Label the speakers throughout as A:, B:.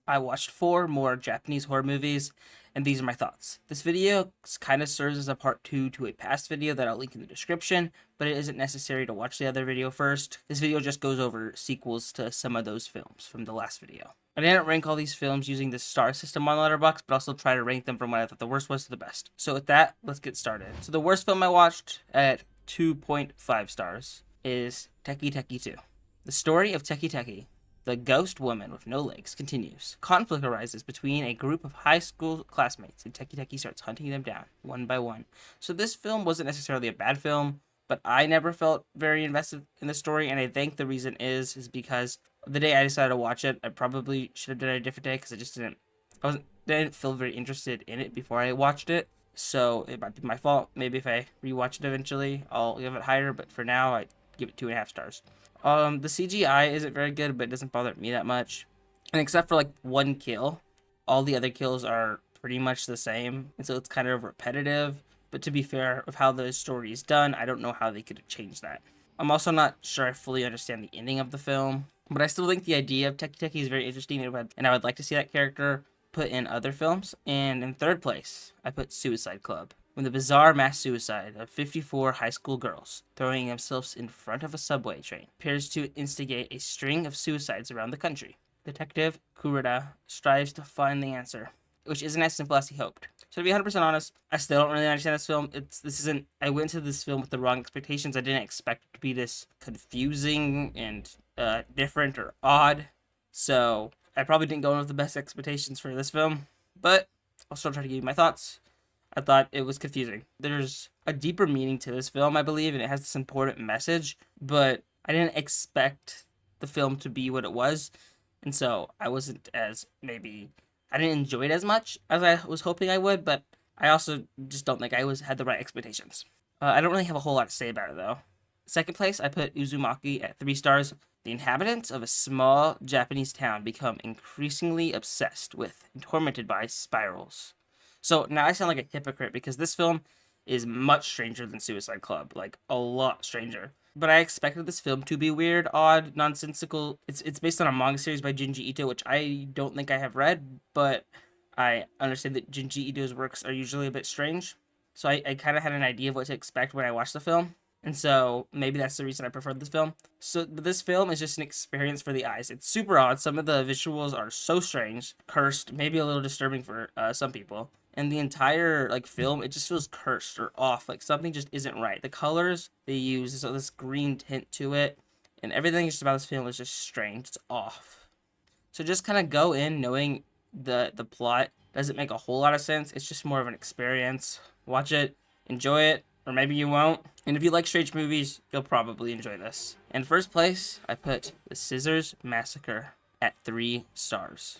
A: I watched 4 more Japanese horror movies, and these are my thoughts. This video kind of serves as a part 2 to a past video that I'll link in the description, but it isn't necessary to watch the other video first. This video just goes over sequels to some of those films from the last video. I didn't rank all these films using the star system on Letterboxd, but also try to rank them from what I thought the worst was to the best. So with that, let's get started. So the worst film I watched at 2.5 stars is Teke Teke 2. The story of Teke Teke, the ghost woman with no legs, continues. Conflict arises between a group of high school classmates, and Teke Teke starts hunting them down, one by one. So this film wasn't necessarily a bad film, but I never felt very invested in the story, and I think the reason is because the day I decided to watch it, I probably should have done it a different day, because didn't feel very interested in it before I watched it. So it might be my fault. Maybe if I rewatch it eventually, I'll give it higher, but for now, I give it 2.5 stars. The CGI isn't very good, but it doesn't bother me that much. And except for like one kill, all the other kills are pretty much the same, and so it's kind of repetitive. But to be fair, with how the story is done, I don't know how they could have changed that. I'm also not sure I fully understand the ending of the film, but I still think the idea of Teke Teke is very interesting, and I would like to see that character put in other films. And in third place, I put Suicide Club. When the bizarre mass suicide of 54 high school girls throwing themselves in front of a subway train appears to instigate a string of suicides around the country. Detective Kuroda strives to find the answer, which isn't as simple as he hoped. So to be 100% honest, I still don't really understand this film. I went into this film with the wrong expectations. I didn't expect it to be this confusing and different or odd. So I probably didn't go in with the best expectations for this film, but I'll still try to give you my thoughts. I thought it was confusing. There's a deeper meaning to this film, I believe, and it has this important message, but I didn't expect the film to be what it was, and so I didn't enjoy it as much as I was hoping I would, but I also just don't think had the right expectations. I don't really have a whole lot to say about it, though. Second place, I put Uzumaki at 3 stars. The inhabitants of a small Japanese town become increasingly obsessed with and tormented by spirals. So now I sound like a hypocrite because this film is much stranger than Suicide Club, like a lot stranger. But I expected this film to be weird, odd, nonsensical. It's based on a manga series by Junji Ito, which I don't think I have read, but I understand that Junji Ito's works are usually a bit strange. So I kind of had an idea of what to expect when I watched the film. And so maybe that's the reason I preferred this film. So this film is just an experience for the eyes. It's super odd. Some of the visuals are so strange, cursed, maybe a little disturbing for some people. And the entire film, it just feels cursed or off. Like something just isn't right. The colors they use, so this green tint to it, and everything just about this film is just strange. It's off. So just kind of go in knowing the plot doesn't make a whole lot of sense. It's just more of an experience. Watch it, enjoy it, or maybe you won't. And if you like strange movies, you'll probably enjoy this. In first place, I put The Scissors Massacre at 3 stars.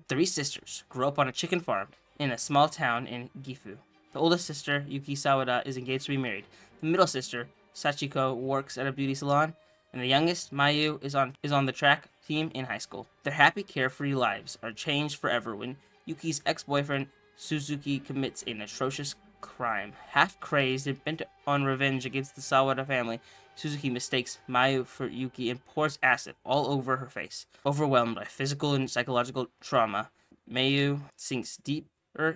A: 3 sisters grew up on a chicken farm in a small town in Gifu. The oldest sister, Yuki Sawada, is engaged to be married. The middle sister, Sachiko, works at a beauty salon, and the youngest, Mayu, is on the track team in high school. Their happy, carefree lives are changed forever when Yuki's ex-boyfriend, Suzuki, commits an atrocious crime. Half crazed and bent on revenge against the Sawada family, Suzuki mistakes Mayu for Yuki and pours acid all over her face. Overwhelmed by physical and psychological trauma, Mayu sinks deeper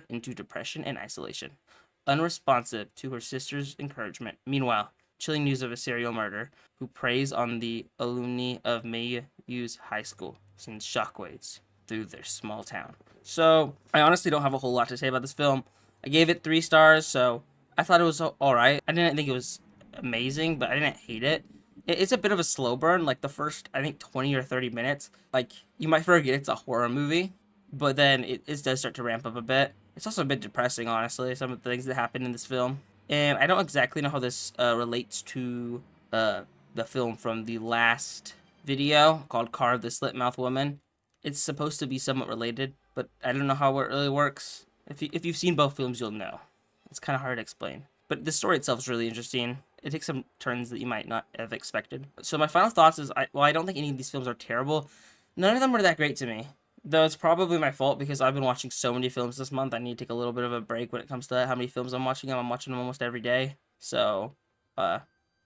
A: into depression and isolation, unresponsive to her sister's encouragement. Meanwhile, chilling news of a serial murder who preys on the alumni of Mayu's high school sends shockwaves through their small town. So, I honestly don't have a whole lot to say about this film. I gave it 3 stars, so I thought it was alright. I didn't think it was amazing, but I didn't hate it. It's a bit of a slow burn, like the first, I think, 20 or 30 minutes. Like, you might forget it's a horror movie, but then it does start to ramp up a bit. It's also a bit depressing, honestly, some of the things that happen in this film. And I don't exactly know how this relates to the film from the last video called Carve the Slit-Mouth Woman. It's supposed to be somewhat related, but I don't know how it really works. If you've seen both films, you'll know. It's kind of hard to explain. But the story itself is really interesting. It takes some turns that you might not have expected. So my final thoughts is, I don't think any of these films are terrible. None of them were that great to me. Though it's probably my fault because I've been watching so many films this month. I need to take a little bit of a break when it comes to how many films I'm watching. I'm watching them almost every day. So,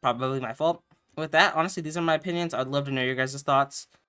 A: probably my fault. With that, honestly, these are my opinions. I'd love to know your guys' thoughts.